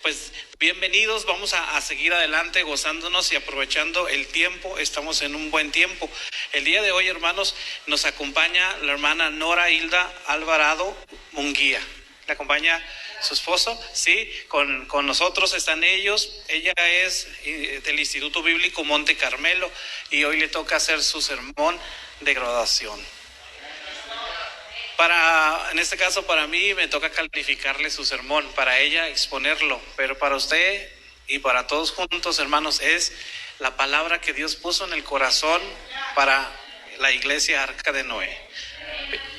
Pues bienvenidos, vamos a seguir adelante gozándonos y aprovechando el tiempo. Estamos en un buen tiempo. El día de hoy, hermanos, nos acompaña la hermana Nora Hilda Alvarado Munguía. ¿Le acompaña su esposo? Sí, con nosotros están ellos. Ella es del Instituto Bíblico Monte Carmelo y hoy le toca hacer su sermón de graduación. En este caso, para mí me toca calificarle su sermón, para ella exponerlo, pero para usted y para todos juntos, hermanos, es la palabra que Dios puso en el corazón para la iglesia Arca de Noé.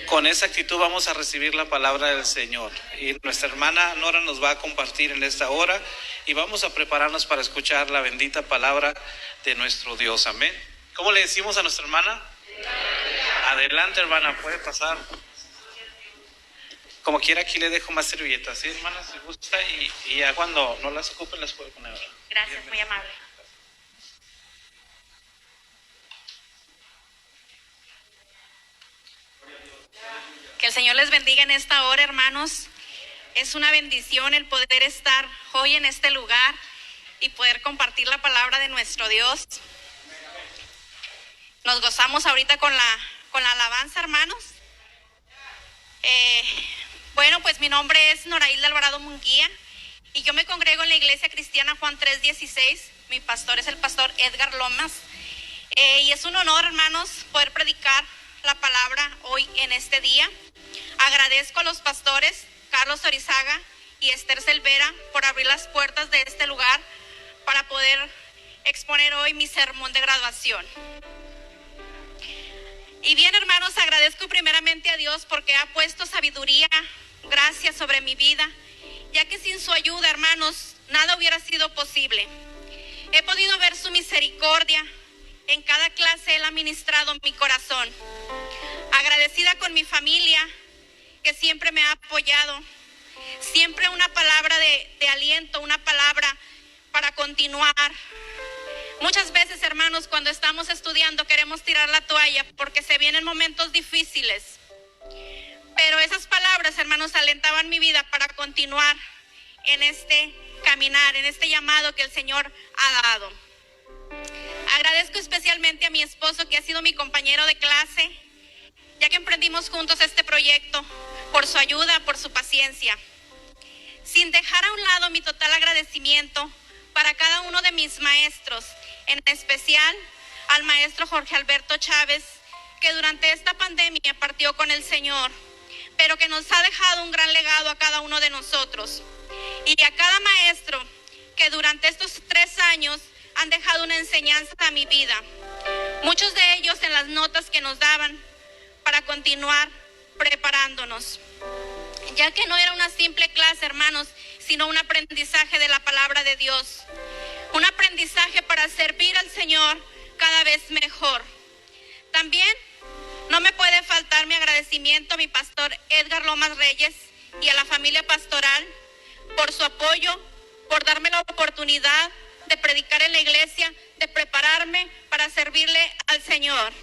Con esa actitud vamos a recibir la palabra del Señor y nuestra hermana Nora nos va a compartir en esta hora y vamos a prepararnos para escuchar la bendita palabra de nuestro Dios. Amén. ¿Cómo le decimos a nuestra hermana? Adelante, hermana, puede pasar. Como quiera, aquí le dejo más servilletas, ¿sí, hermana? Si gusta, y ya cuando no las ocupen las puede poner. Gracias, muy amable. Que el Señor les bendiga en esta hora, hermanos. Es una bendición el poder estar hoy en este lugar y poder compartir la palabra de nuestro Dios. Nos gozamos ahorita con la alabanza, hermanos. Bueno, pues mi nombre es Nora Hilda Alvarado Munguía y yo me congrego en la Iglesia Cristiana Juan 3:16. Mi pastor es el pastor Edgar Lomas. Y es un honor, hermanos, poder predicar la palabra hoy en este día. Agradezco a los pastores Carlos Orizaga y Esther Selvera por abrir las puertas de este lugar para poder exponer hoy mi sermón de graduación. Y bien, hermanos, agradezco primeramente a Dios porque ha puesto sabiduría, gracia sobre mi vida, ya que sin su ayuda, hermanos, nada hubiera sido posible. He podido ver su misericordia. En cada clase Él ha ministrado mi corazón. Agradecida con mi familia, que siempre me ha apoyado. Siempre una palabra de aliento, una palabra para continuar. Muchas veces, hermanos, cuando estamos estudiando queremos tirar la toalla porque se vienen momentos difíciles. Pero esas palabras, hermanos, alentaban mi vida para continuar en este caminar, en este llamado que el Señor ha dado. Agradezco especialmente a mi esposo, que ha sido mi compañero de clase, ya que emprendimos juntos este proyecto, por su ayuda, por su paciencia. Sin dejar a un lado mi total agradecimiento para cada uno de mis maestros, en especial al maestro Jorge Alberto Chávez, que durante esta pandemia partió con el Señor, pero que nos ha dejado un gran legado a cada uno de nosotros. Y a cada maestro que durante estos 3 años han dejado una enseñanza a mi vida. Muchos de ellos en las notas que nos daban para continuar preparándonos. Ya que no era una simple clase, hermanos, sino un aprendizaje de la palabra de Dios. Un aprendizaje para servir al Señor cada vez mejor. También no me puede faltar mi agradecimiento a mi pastor Edgar Lomas Reyes y a la familia pastoral por su apoyo, por darme la oportunidad de predicar en la iglesia, de prepararme para servirle al Señor.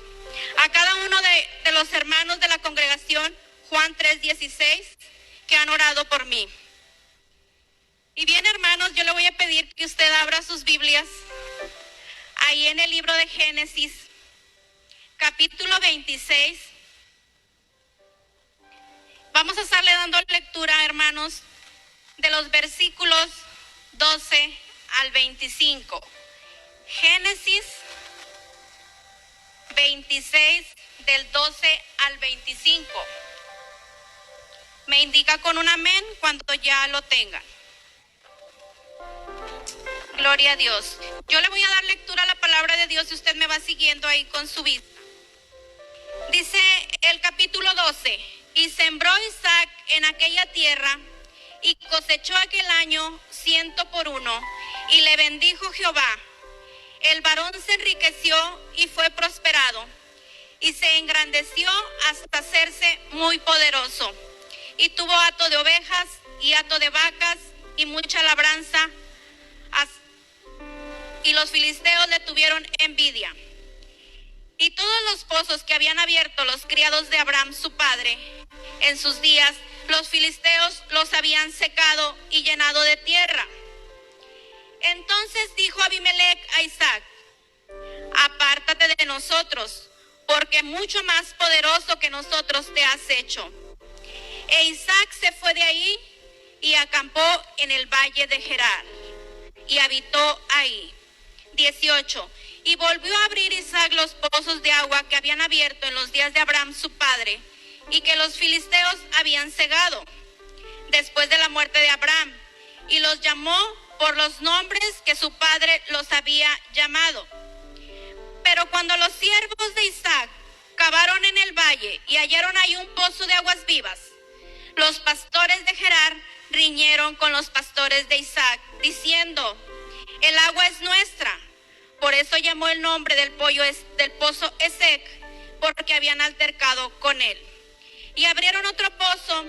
A cada uno de los hermanos de la congregación Juan 3:16 que han orado por mí. Y bien, hermanos, yo le voy a pedir que usted abra sus Biblias ahí en el libro de Génesis, capítulo 26. Vamos a estarle dando lectura, hermanos, de los versículos 12 al 25. Génesis 26, del 12 al 25. Me indica con un amén cuando ya lo tengan. Gloria a Dios. Yo le voy a dar lectura a la palabra de Dios y usted me va siguiendo ahí con su vista. Dice el capítulo 12: y sembró Isaac en aquella tierra y cosechó aquel año 100 por 1, y le bendijo Jehová. El varón se enriqueció y fue prosperado, y se engrandeció hasta hacerse muy poderoso, y tuvo hato de ovejas y hato de vacas y mucha labranza, y los filisteos le tuvieron envidia. Y todos los pozos que habían abierto los criados de Abraham su padre en sus días, los filisteos los habían secado y llenado de tierra. Abimelech a Isaac: apártate de nosotros, porque mucho más poderoso que nosotros te has hecho. E Isaac se fue de ahí y acampó en el valle de Gerar y habitó ahí. 18. Y volvió a abrir Isaac los pozos de agua que habían abierto en los días de Abraham su padre, y que los filisteos habían cegado después de la muerte de Abraham, y los llamó por los nombres que su padre los había llamado. Pero cuando los siervos de Isaac cavaron en el valle y hallaron ahí un pozo de aguas vivas, los pastores de Gerar riñeron con los pastores de Isaac, diciendo: el agua es nuestra. Por eso llamó el nombre del pozo Esek, porque habían altercado con él. Y abrieron otro pozo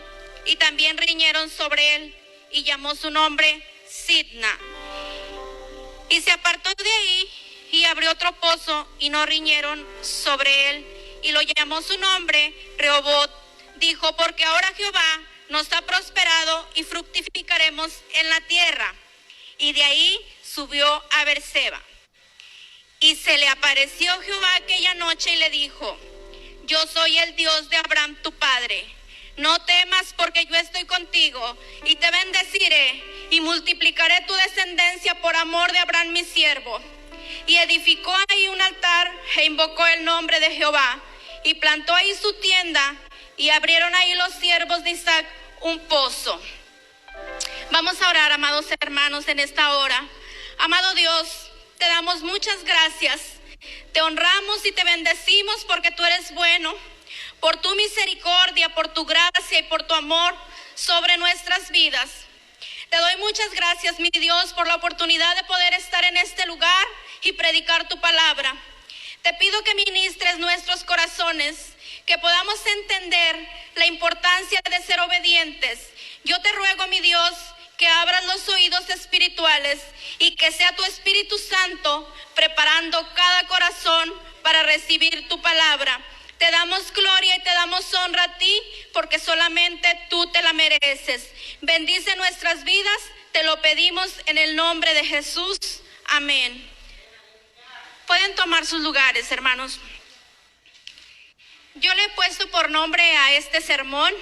y también riñeron sobre él, y llamó su nombre Sidna. Y se apartó de ahí y abrió otro pozo y no riñeron sobre él, y lo llamó su nombre Rehobot. Dijo: porque ahora Jehová nos ha prosperado y fructificaremos en la tierra. Y de ahí subió a Beerseba. Y se le apareció Jehová aquella noche y le dijo: yo soy el Dios de Abraham tu padre. No temas, porque yo estoy contigo, y te bendeciré, y multiplicaré tu descendencia por amor de Abraham mi siervo. Y edificó ahí un altar, e invocó el nombre de Jehová, y plantó ahí su tienda, y abrieron ahí los siervos de Isaac un pozo. Vamos a orar, amados hermanos, en esta hora. Amado Dios, te damos muchas gracias, te honramos y te bendecimos porque tú eres bueno, por tu misericordia, por tu gracia y por tu amor sobre nuestras vidas. Te doy muchas gracias, mi Dios, por la oportunidad de poder estar en este lugar y predicar tu palabra. Te pido que ministres nuestros corazones, que podamos entender la importancia de ser obedientes. Yo te ruego, mi Dios, que abras los oídos espirituales y que sea tu Espíritu Santo preparando cada corazón para recibir tu palabra. Te damos gloria y te damos honra a ti, porque solamente tú te la mereces. Bendice nuestras vidas, te lo pedimos en el nombre de Jesús. Amén. Pueden tomar sus lugares, hermanos. Yo le he puesto por nombre a este sermón: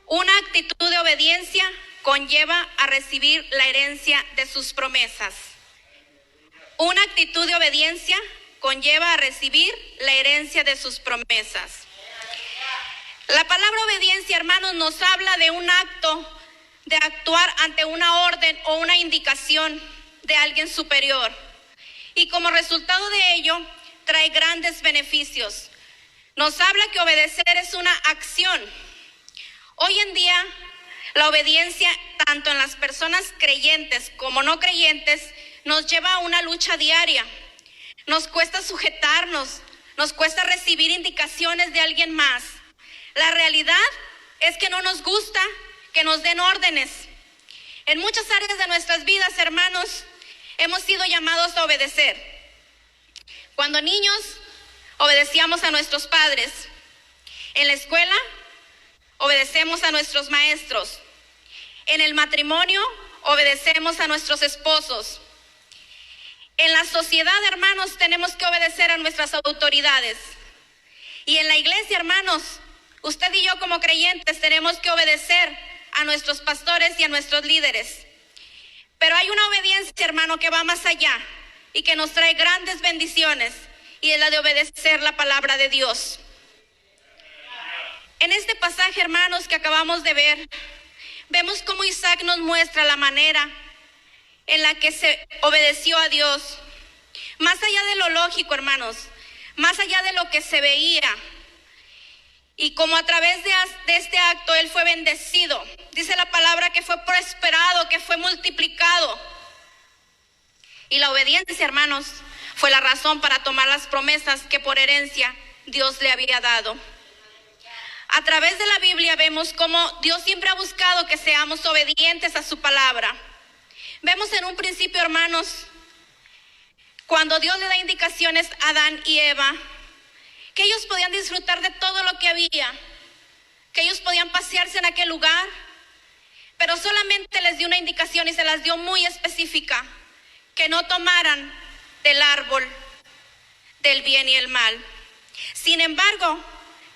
una actitud de obediencia conlleva a recibir la herencia de sus promesas. Una actitud de obediencia conlleva a recibir la herencia de sus promesas. La palabra obediencia, hermanos, nos habla de un acto de actuar ante una orden o una indicación de alguien superior. Y como resultado de ello, trae grandes beneficios. Nos habla que obedecer es una acción. Hoy en día, la obediencia, tanto en las personas creyentes como no creyentes, nos lleva a una lucha diaria. Nos cuesta sujetarnos, nos cuesta recibir indicaciones de alguien más. La realidad es que no nos gusta que nos den órdenes. En muchas áreas de nuestras vidas, hermanos, hemos sido llamados a obedecer. Cuando niños, obedecíamos a nuestros padres. En la escuela, obedecemos a nuestros maestros. En el matrimonio, obedecemos a nuestros esposos. En la sociedad, hermanos, tenemos que obedecer a nuestras autoridades. Y en la iglesia, hermanos, usted y yo como creyentes tenemos que obedecer a nuestros pastores y a nuestros líderes. Pero hay una obediencia, hermano, que va más allá y que nos trae grandes bendiciones, y es la de obedecer la palabra de Dios. En este pasaje, hermanos, que acabamos de ver, vemos cómo Isaac nos muestra la manera en la que se obedeció a Dios. Más allá de lo lógico, hermanos, más allá de lo que se veía. Y como a través de este acto él fue bendecido. Dice la palabra que fue prosperado, que fue multiplicado. Y la obediencia, hermanos, fue la razón para tomar las promesas que por herencia Dios le había dado. A través de la Biblia vemos cómo Dios siempre ha buscado que seamos obedientes a su palabra. Vemos en un principio, hermanos, cuando Dios le da indicaciones a Adán y Eva, que ellos podían disfrutar de todo lo que había, que ellos podían pasearse en aquel lugar, pero solamente les dio una indicación y se las dio muy específica, que no tomaran del árbol del bien y el mal. Sin embargo,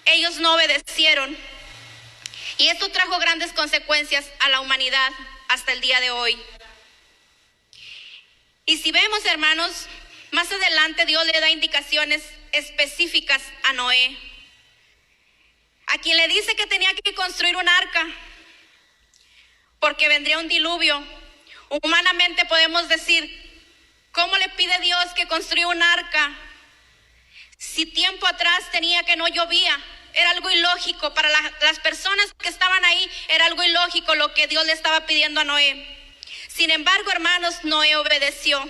ellos no obedecieron, y esto trajo grandes consecuencias a la humanidad hasta el día de hoy. Y si vemos, hermanos, más adelante Dios le da indicaciones específicas a Noé, a quien le dice que tenía que construir un arca, porque vendría un diluvio. Humanamente podemos decir, ¿cómo le pide Dios que construya un arca si tiempo atrás tenía que no llovía? Era algo ilógico para las personas que estaban ahí, era algo ilógico lo que Dios le estaba pidiendo a Noé. Sin embargo, hermanos, Noé obedeció.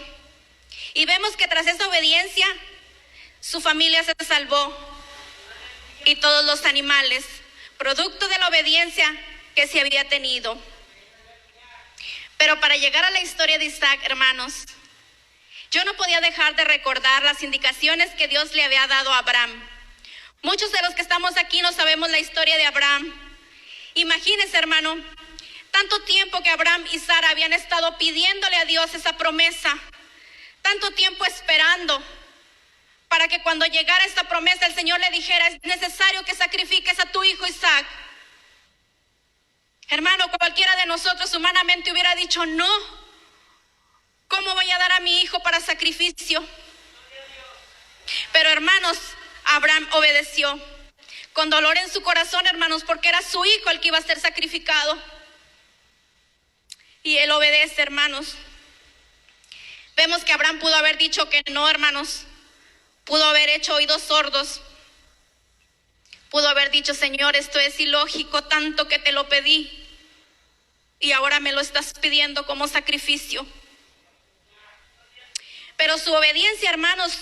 Y vemos que tras esa obediencia, su familia se salvó. Y todos los animales, producto de la obediencia que se había tenido. Pero para llegar a la historia de Isaac, hermanos, yo no podía dejar de recordar las indicaciones que Dios le había dado a Abraham. Muchos de los que estamos aquí no sabemos la historia de Abraham. Imagínense, hermano, tanto tiempo que Abraham y Sara habían estado pidiéndole a Dios esa promesa, tanto tiempo esperando para que cuando llegara esta promesa el Señor le dijera, es necesario que sacrifiques a tu hijo Isaac. Hermano, cualquiera de nosotros humanamente hubiera dicho, no, ¿cómo voy a dar a mi hijo para sacrificio? Pero hermanos, Abraham obedeció con dolor en su corazón, hermanos, porque era su hijo el que iba a ser sacrificado. Y él obedece, hermanos. Vemos que Abraham pudo haber dicho que no, hermanos. Pudo haber hecho oídos sordos. Pudo haber dicho, Señor, esto es ilógico, tanto que te lo pedí y ahora me lo estás pidiendo como sacrificio. Pero su obediencia, hermanos,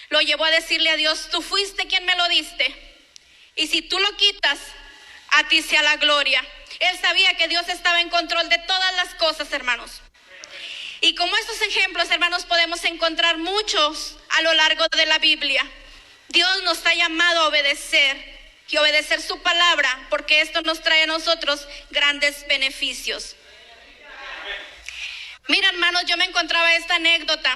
lo llevó a decirle a Dios, tú fuiste quien me lo diste, y si tú lo quitas, a ti sea la gloria. Él sabía que Dios estaba en control de todas las cosas, hermanos. Y como estos ejemplos, hermanos, podemos encontrar muchos a lo largo de la Biblia. Dios nos ha llamado a obedecer y obedecer su palabra, porque esto nos trae a nosotros grandes beneficios. Mira, hermanos, yo me encontraba esta anécdota.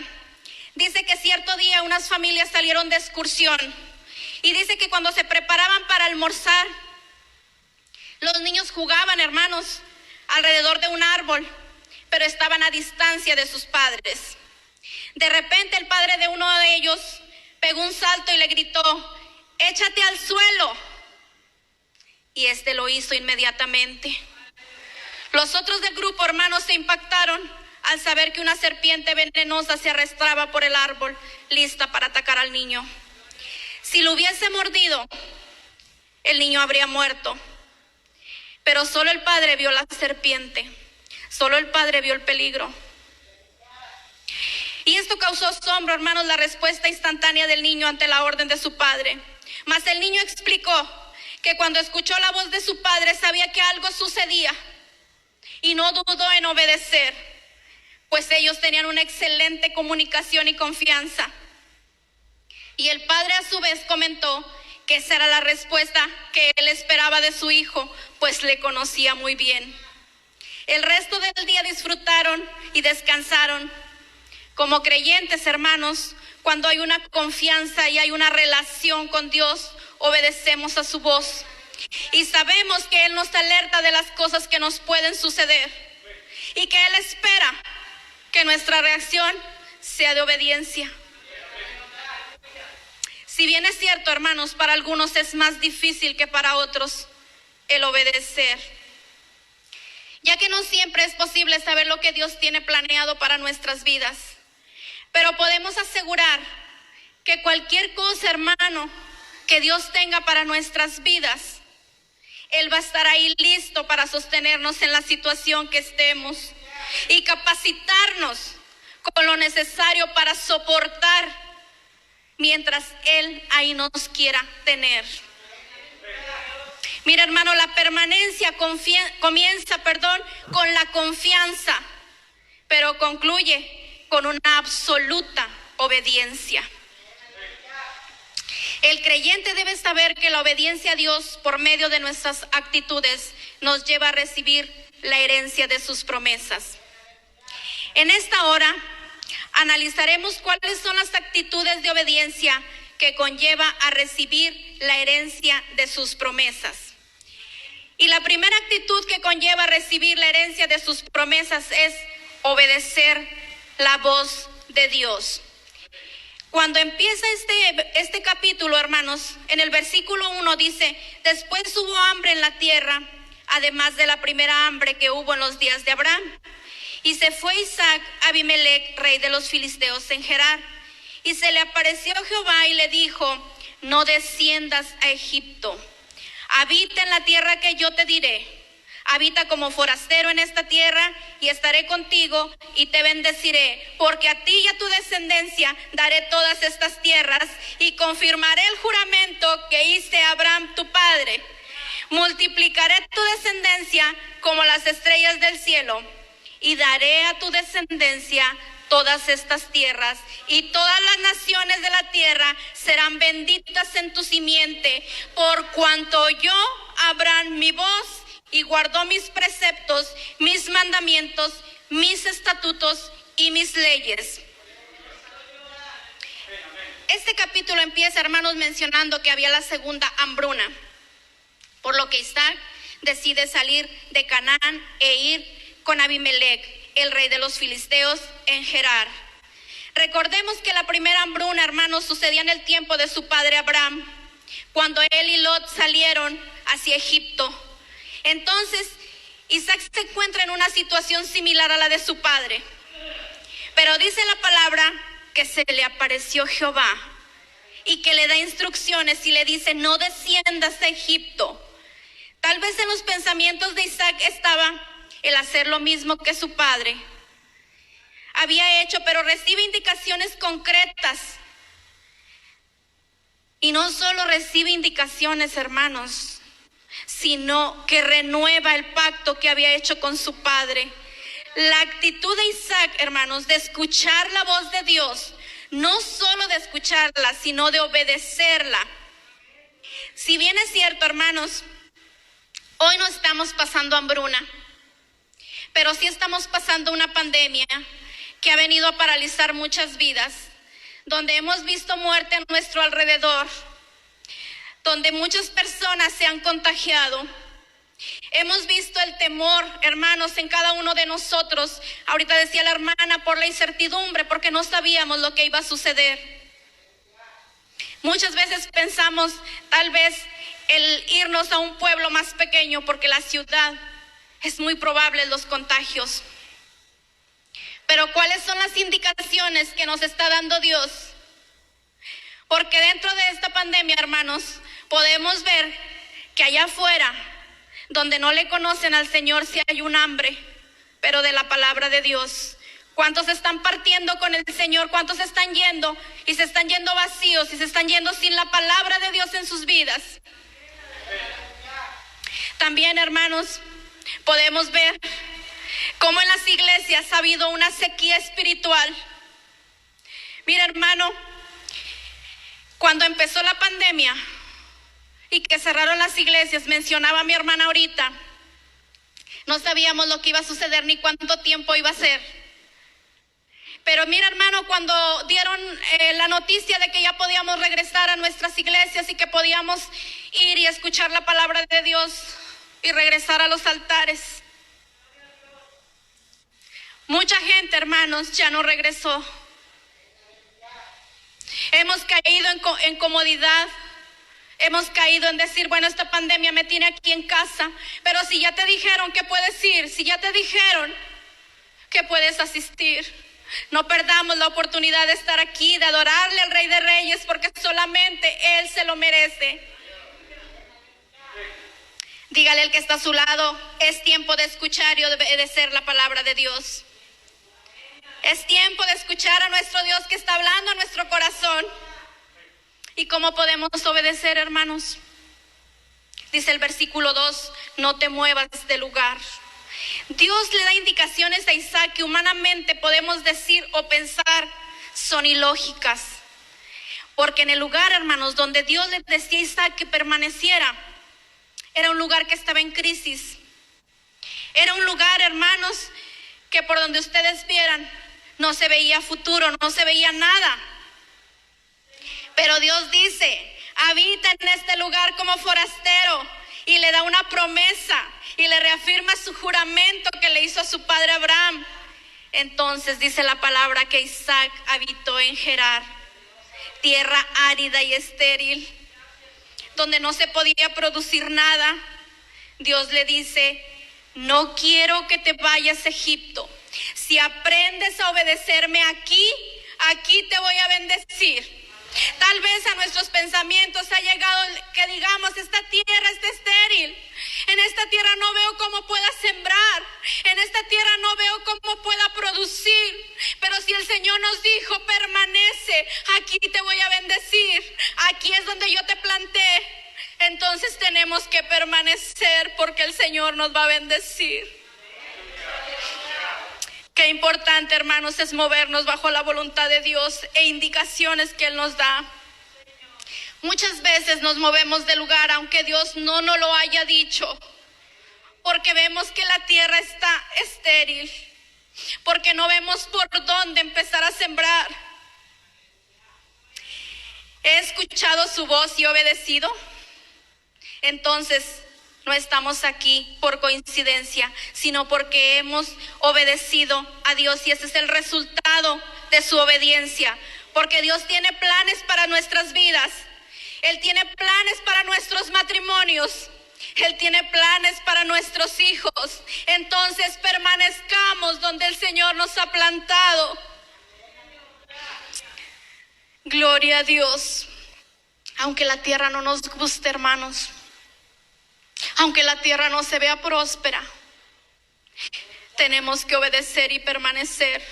Dice que cierto día unas familias salieron de excursión y dice que cuando se preparaban para almorzar, los niños jugaban, hermanos, alrededor de un árbol, pero estaban a distancia de sus padres. De repente el padre de uno de ellos pegó un salto y le gritó, échate al suelo. Y este lo hizo inmediatamente. Los otros del grupo, hermanos, se impactaron al saber que una serpiente venenosa se arrastraba por el árbol, lista para atacar al niño. Si lo hubiese mordido, el niño habría muerto. Pero solo el padre vio la serpiente, solo el padre vio el peligro. Y esto causó asombro, hermanos, la respuesta instantánea del niño ante la orden de su padre. Mas el niño explicó que cuando escuchó la voz de su padre sabía que algo sucedía y no dudó en obedecer, pues ellos tenían una excelente comunicación y confianza. Y el padre a su vez comentó que esa era la respuesta que él esperaba de su hijo, pues le conocía muy bien. El resto del día disfrutaron y descansaron. Como creyentes, hermanos, cuando hay una confianza y hay una relación con Dios, obedecemos a su voz. Y sabemos que Él nos alerta de las cosas que nos pueden suceder. Y que Él espera que nuestra reacción sea de obediencia. Si bien es cierto, hermanos, para algunos es más difícil que para otros el obedecer, ya que no siempre es posible saber lo que Dios tiene planeado para nuestras vidas. Pero podemos asegurar que cualquier cosa, hermano, que Dios tenga para nuestras vidas, Él va a estar ahí listo para sostenernos en la situación que estemos y capacitarnos con lo necesario para soportar mientras Él ahí nos quiera tener. Mira, hermano, la permanencia comienza con la confianza, pero concluye con una absoluta obediencia. El creyente debe saber que la obediencia a Dios por medio de nuestras actitudes nos lleva a recibir la herencia de sus promesas. En esta hora analizaremos cuáles son las actitudes de obediencia que conlleva a recibir la herencia de sus promesas. Y la primera actitud que conlleva a recibir la herencia de sus promesas es obedecer la voz de Dios. Cuando empieza este capítulo, hermanos, en el versículo 1 dice: después hubo hambre en la tierra, además de la primera hambre que hubo en los días de Abraham. Y se fue Isaac a Abimelec, rey de los filisteos, en Gerar. Y se le apareció Jehová y le dijo: no desciendas a Egipto, habita en la tierra que yo te diré. Habita como forastero en esta tierra, y estaré contigo y te bendeciré, porque a ti y a tu descendencia daré todas estas tierras, y confirmaré el juramento que hice a Abraham tu padre. Multiplicaré tu descendencia como las estrellas del cielo, y daré a tu descendencia todas estas tierras, y todas las naciones de la tierra serán benditas en tu simiente, por cuanto oyó Abraham mi voz y guardó mis preceptos, mis mandamientos, mis estatutos y mis leyes. Este capítulo empieza, hermanos, mencionando que había la segunda hambruna, por lo que Isaac decide salir de Canaán e ir con Abimelec, el rey de los filisteos, en Gerar. Recordemos que la primera hambruna, hermanos, sucedía en el tiempo de su padre Abraham, cuando él y Lot salieron hacia Egipto. Entonces Isaac se encuentra en una situación similar a la de su padre, pero dice la palabra que se le apareció Jehová y que le da instrucciones y le dice: no desciendas a Egipto. Tal vez en los pensamientos de Isaac estaba el hacer lo mismo que su padre había hecho, pero recibe indicaciones concretas. Y no solo recibe indicaciones, hermanos, sino que renueva el pacto que había hecho con su padre. La actitud de Isaac, hermanos, de escuchar la voz de Dios, no solo de escucharla, sino de obedecerla. Si bien es cierto, hermanos, hoy no estamos pasando hambruna, pero sí estamos pasando una pandemia que ha venido a paralizar muchas vidas, donde hemos visto muerte a nuestro alrededor, donde muchas personas se han contagiado. Hemos visto el temor, hermanos, en cada uno de nosotros. Ahorita decía la hermana, por la incertidumbre, porque no sabíamos lo que iba a suceder. Muchas veces pensamos tal vez el irnos a un pueblo más pequeño, porque la ciudad es muy probable los contagios. Pero ¿cuáles son las indicaciones que nos está dando Dios? Porque dentro de esta pandemia, hermanos, podemos ver que allá afuera, donde no le conocen al Señor, sí hay un hambre, pero de la palabra de Dios. ¿Cuántos están partiendo con el Señor? ¿Cuántos están yendo y se están yendo vacíos y se están yendo sin la palabra de Dios en sus vidas? También, hermanos, podemos ver cómo en las iglesias ha habido una sequía espiritual. Mira, hermano, cuando empezó la pandemia y que cerraron las iglesias, mencionaba mi hermana ahorita, no sabíamos lo que iba a suceder ni cuánto tiempo iba a ser. Pero mira, hermano, cuando dieron la noticia de que ya podíamos regresar a nuestras iglesias y que podíamos ir y escuchar la palabra de Dios y regresar a los altares, mucha gente, hermanos, ya no regresó. Hemos caído en comodidad. Hemos caído en decir, bueno, esta pandemia me tiene aquí en casa. Pero si ya te dijeron que puedes ir, si ya te dijeron que puedes asistir, no perdamos la oportunidad de estar aquí, de adorarle al Rey de Reyes, porque solamente Él se lo merece. Dígale al que está a su lado, es tiempo de escuchar y obedecer la palabra de Dios. Es tiempo de escuchar a nuestro Dios que está hablando a nuestro corazón. ¿Y cómo podemos obedecer, hermanos? Dice el versículo 2, no te muevas de lugar. Dios le da indicaciones a Isaac que humanamente podemos decir o pensar son ilógicas. Porque en el lugar, hermanos, donde Dios le decía a Isaac que permaneciera, era un lugar que estaba en crisis. Era un lugar, hermanos, que por donde ustedes vieran, no se veía futuro, no se veía nada. Pero Dios dice, habita en este lugar como forastero, y le da una promesa y le reafirma su juramento que le hizo a su padre Abraham. Entonces dice la palabra que Isaac habitó en Gerar, tierra árida y estéril, donde no se podía producir nada. Dios le dice, no quiero que te vayas a Egipto. Si aprendes a obedecerme aquí te voy a bendecir. Tal vez a nuestros pensamientos ha llegado que digamos, esta tierra está estéril, en esta tierra no veo cómo pueda sembrar, en esta tierra no veo cómo pueda producir, pero si el Señor nos dijo, permanece, aquí te voy a bendecir, aquí es donde yo te planté, entonces tenemos que permanecer porque el Señor nos va a bendecir. Qué importante, hermanos, es movernos bajo la voluntad de Dios e indicaciones que Él nos da. Muchas veces nos movemos de lugar aunque Dios no nos lo haya dicho, porque vemos que la tierra está estéril, porque no vemos por dónde empezar a sembrar. He escuchado su voz y obedecido. Entonces no estamos aquí por coincidencia, sino porque hemos obedecido a Dios, y ese es el resultado de su obediencia, porque Dios tiene planes para nuestras vidas. Él tiene planes para nuestros matrimonios, Él tiene planes para nuestros hijos. Entonces permanezcamos donde el Señor nos ha plantado. Gloria a Dios. Aunque la tierra no nos guste, hermanos, aunque la tierra no se vea próspera, tenemos que obedecer y permanecer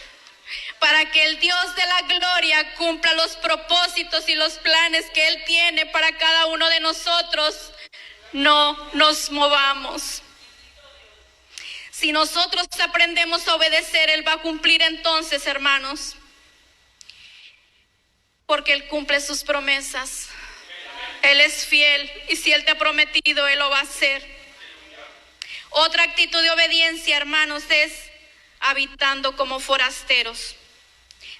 para que el Dios de la gloria cumpla los propósitos y los planes que Él tiene para cada uno de nosotros. No nos movamos. Si nosotros aprendemos a obedecer, Él va a cumplir entonces, hermanos, porque Él cumple sus promesas. Él es fiel, y si Él te ha prometido, Él lo va a hacer. Otra actitud de obediencia, hermanos, es habitando como forasteros.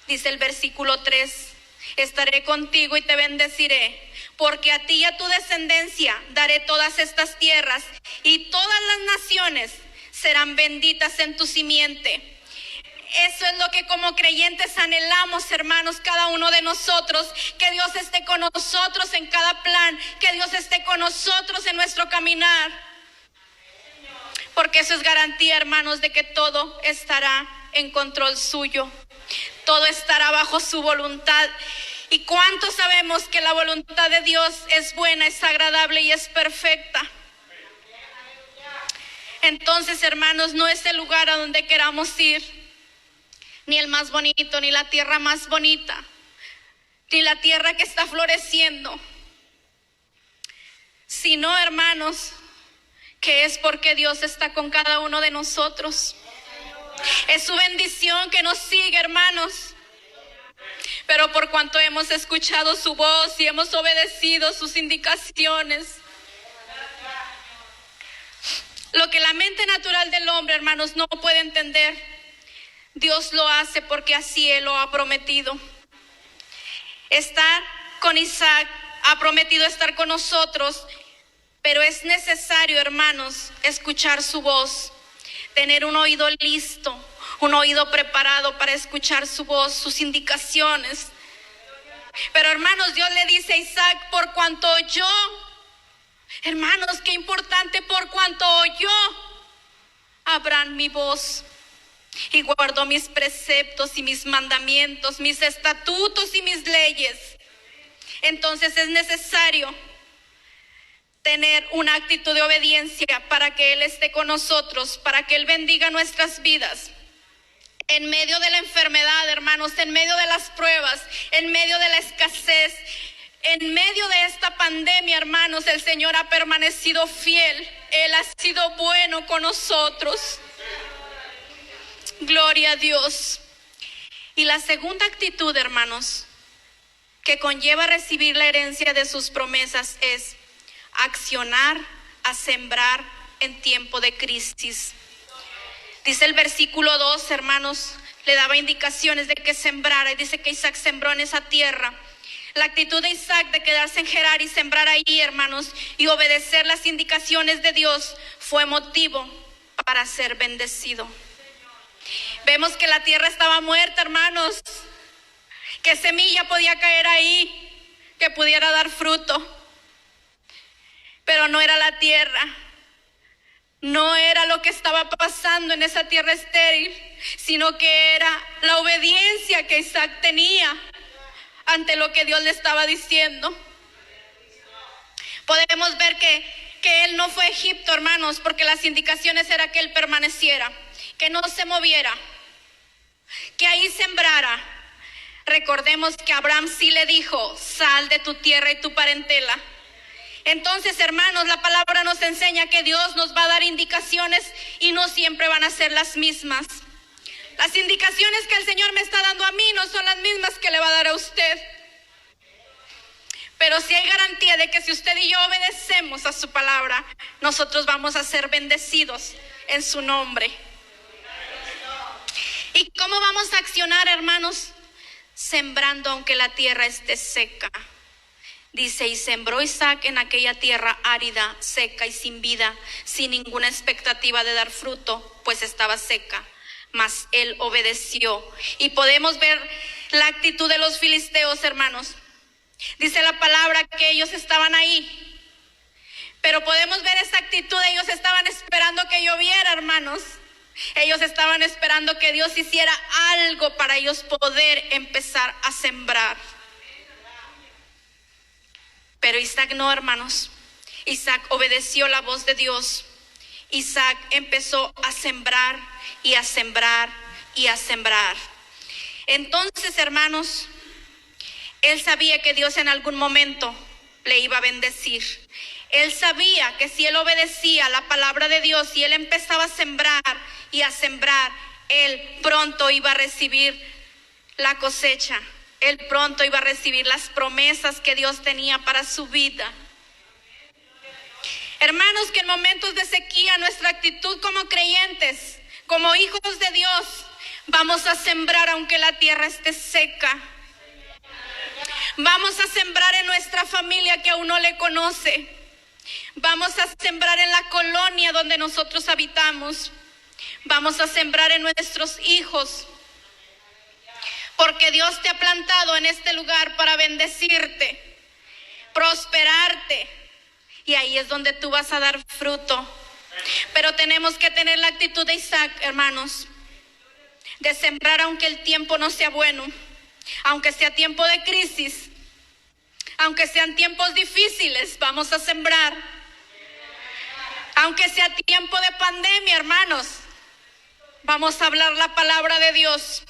Dice el versículo 3, estaré contigo y te bendeciré, porque a ti y a tu descendencia daré todas estas tierras, y todas las naciones serán benditas en tu simiente. Eso es lo que como creyentes anhelamos, hermanos, cada uno de nosotros, que Dios esté con nosotros en cada plan, que Dios esté con nosotros en nuestro caminar, porque eso es garantía, hermanos, de que todo estará en control suyo, todo estará bajo su voluntad. ¿Y cuántos sabemos que la voluntad de Dios es buena, es agradable y es perfecta? Entonces, hermanos, no es el lugar a donde queramos ir, ni el más bonito, ni la tierra más bonita, ni la tierra que está floreciendo, sino, hermanos, que es porque Dios está con cada uno de nosotros. Es su bendición que nos sigue, hermanos. Pero por cuanto hemos escuchado su voz y hemos obedecido sus indicaciones, lo que la mente natural del hombre, hermanos, no puede entender, Dios lo hace porque así Él lo ha prometido. Estar con Isaac, ha prometido estar con nosotros, pero es necesario, hermanos, escuchar su voz, tener un oído listo, un oído preparado para escuchar su voz, sus indicaciones. Pero, hermanos, Dios le dice a Isaac, por cuanto oyó, hermanos, qué importante, por cuanto oyó Abraham mi voz y guardó mis preceptos y mis mandamientos, mis estatutos y mis leyes. Entonces es necesario tener una actitud de obediencia para que Él esté con nosotros, para que Él bendiga nuestras vidas. En medio de la enfermedad, hermanos, en medio de las pruebas, en medio de la escasez, en medio de esta pandemia, hermanos, el Señor ha permanecido fiel. Él ha sido bueno con nosotros. Gloria a Dios. Y la segunda actitud, hermanos, que conlleva recibir la herencia de sus promesas es accionar a sembrar en tiempo de crisis. Dice el versículo 2, hermanos, le daba indicaciones de que sembrara, y dice que Isaac sembró en esa tierra. La actitud de Isaac de quedarse en Gerar y sembrar ahí, hermanos, y obedecer las indicaciones de Dios fue motivo para ser bendecido. Vemos que la tierra estaba muerta, hermanos, que semilla podía caer ahí, que pudiera dar fruto, pero no era la tierra, no era lo que estaba pasando en esa tierra estéril, sino que era la obediencia que Isaac tenía ante lo que Dios le estaba diciendo. Podemos ver que él no fue a Egipto, hermanos, porque las indicaciones eran que él permaneciera, que no se moviera, que ahí sembrara. Recordemos que Abraham sí le dijo: sal de tu tierra y tu parentela. Entonces, hermanos, la palabra nos enseña que Dios nos va a dar indicaciones y no siempre van a ser las mismas. Las indicaciones que el Señor me está dando a mí no son las mismas que le va a dar a usted. Pero sí hay garantía de que si usted y yo obedecemos a su palabra, nosotros vamos a ser bendecidos en su nombre. ¿Y cómo vamos a accionar, hermanos? Sembrando aunque la tierra esté seca. Dice: y sembró Isaac en aquella tierra árida, seca y sin vida, sin ninguna expectativa de dar fruto, pues estaba seca. Mas él obedeció. Y podemos ver la actitud de los filisteos, hermanos. Dice la palabra que ellos estaban ahí, pero podemos ver esa actitud. Ellos estaban esperando que lloviera, hermanos. Ellos estaban esperando que Dios hiciera algo para ellos poder empezar a sembrar. Pero Isaac no, hermanos. Isaac obedeció la voz de Dios. Isaac empezó a sembrar y a sembrar y a sembrar. Entonces, hermanos, él sabía que Dios en algún momento le iba a bendecir. Él sabía que si él obedecía la palabra de Dios y él empezaba a sembrar y a sembrar, él pronto iba a recibir la cosecha. Él pronto iba a recibir las promesas que Dios tenía para su vida. Hermanos, que en momentos de sequía nuestra actitud como creyentes, como hijos de Dios, vamos a sembrar aunque la tierra esté seca. Vamos a sembrar en nuestra familia que aún no le conoce. Vamos a sembrar en la colonia donde nosotros habitamos. Vamos a sembrar en nuestros hijos. Porque Dios te ha plantado en este lugar para bendecirte, prosperarte. Y ahí es donde tú vas a dar fruto. Pero tenemos que tener la actitud de Isaac, hermanos, de sembrar aunque el tiempo no sea bueno, aunque sea tiempo de crisis, aunque sean tiempos difíciles, vamos a sembrar. Aunque sea tiempo de pandemia, hermanos, vamos a hablar la palabra de Dios.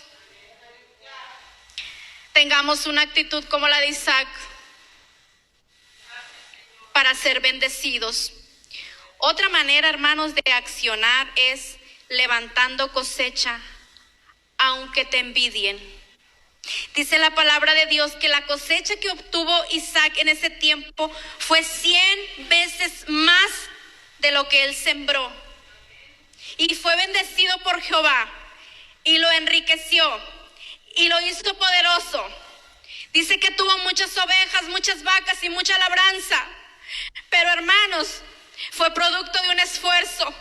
Tengamos una actitud como la de Isaac para ser bendecidos. Otra manera, hermanos, de accionar es levantando cosecha, aunque te envidien. Dice la palabra de Dios que la cosecha que obtuvo Isaac en ese tiempo fue 100 veces más de lo que él sembró. Y fue bendecido por Jehová y lo enriqueció y lo hizo poderoso. Dice que tuvo muchas ovejas, muchas vacas y mucha labranza. Pero, hermanos, fue producto de un esfuerzo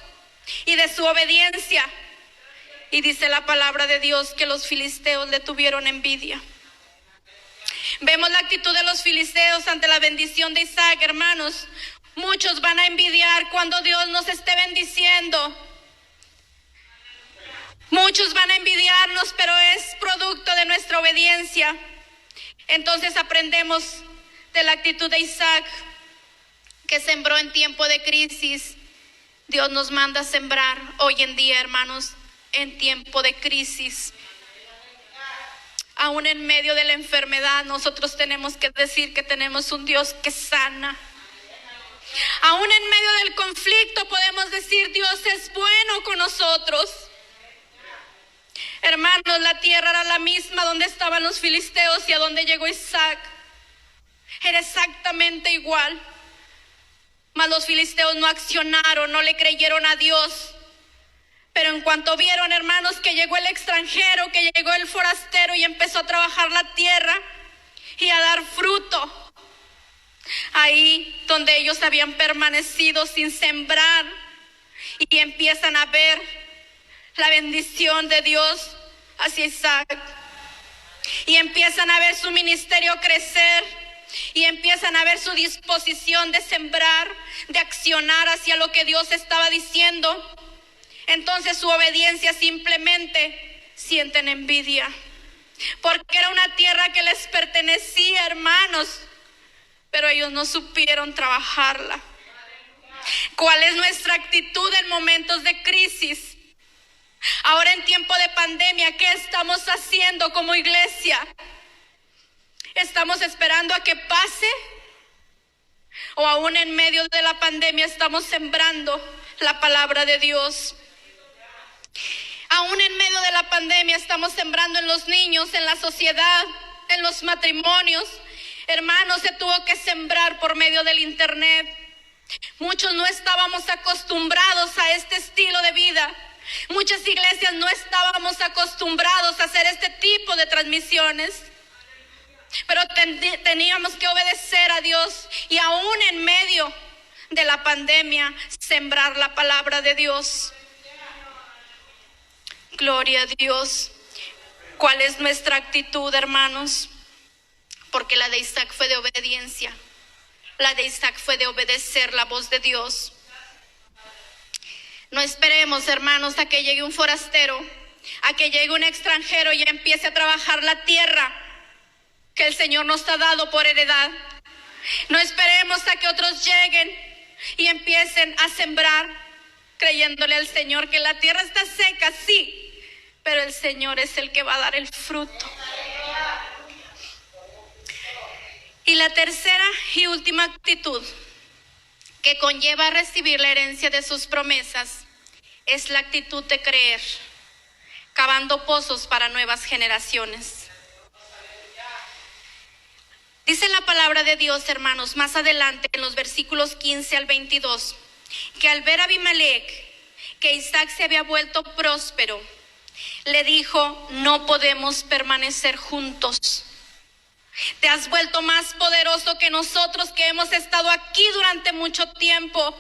y de su obediencia. Y dice la palabra de Dios que los filisteos le tuvieron envidia. Vemos la actitud de los filisteos ante la bendición de Isaac, hermanos. Muchos van a envidiar cuando Dios nos esté bendiciendo. Muchos van a envidiarnos, pero es producto de nuestra obediencia. Entonces aprendemos de la actitud de Isaac, que sembró en tiempo de crisis. Dios nos manda a sembrar hoy en día, hermanos, en tiempo de crisis. Aún en medio de la enfermedad, nosotros tenemos que decir que tenemos un Dios que sana. Aún en medio del conflicto podemos decir: Dios es bueno con nosotros. Hermanos, la tierra era la misma donde estaban los filisteos y a donde llegó Isaac. Era exactamente igual. Mas los filisteos no accionaron, no le creyeron a Dios. Pero en cuanto vieron, hermanos, que llegó el extranjero, que llegó el forastero y empezó a trabajar la tierra y a dar fruto, ahí donde ellos habían permanecido sin sembrar, y empiezan a ver la bendición de Dios hacia Isaac, y empiezan a ver su ministerio crecer, y empiezan a ver su disposición de sembrar, de accionar hacia lo que Dios estaba diciendo. Entonces su obediencia simplemente sienten envidia, porque era una tierra que les pertenecía, hermanos, pero ellos no supieron trabajarla. ¿Cuál es nuestra actitud en momentos de crisis? Ahora en tiempo de pandemia, ¿qué estamos haciendo como iglesia? ¿Estamos esperando a que pase? ¿O aún en medio de la pandemia estamos sembrando la palabra de Dios? Aún en medio de la pandemia estamos sembrando en los niños, en la sociedad, en los matrimonios. Hermanos, se tuvo que sembrar por medio del internet. Muchos no estábamos acostumbrados a este estilo de vida. Muchas iglesias no estábamos acostumbrados a hacer este tipo de transmisiones. Pero teníamos que obedecer a Dios, y aún en medio de la pandemia sembrar la palabra de Dios. Gloria a Dios. ¿Cuál es nuestra actitud, hermanos? Porque la de Isaac fue de obediencia. La de Isaac fue de obedecer la voz de Dios. No esperemos, hermanos, a que llegue un forastero, a que llegue un extranjero y empiece a trabajar la tierra que el Señor nos ha dado por heredad. No esperemos a que otros lleguen y empiecen a sembrar, creyéndole al Señor que la tierra está seca, sí, pero el Señor es el que va a dar el fruto. Y la tercera y última actitud que conlleva a recibir la herencia de sus promesas es la actitud de creer, cavando pozos para nuevas generaciones. Dice la palabra de Dios, hermanos, más adelante en los versículos 15 al 22, que al ver a Abimelec que Isaac se había vuelto próspero, le dijo: no podemos permanecer juntos. Te has vuelto más poderoso que nosotros, que hemos estado aquí durante mucho tiempo.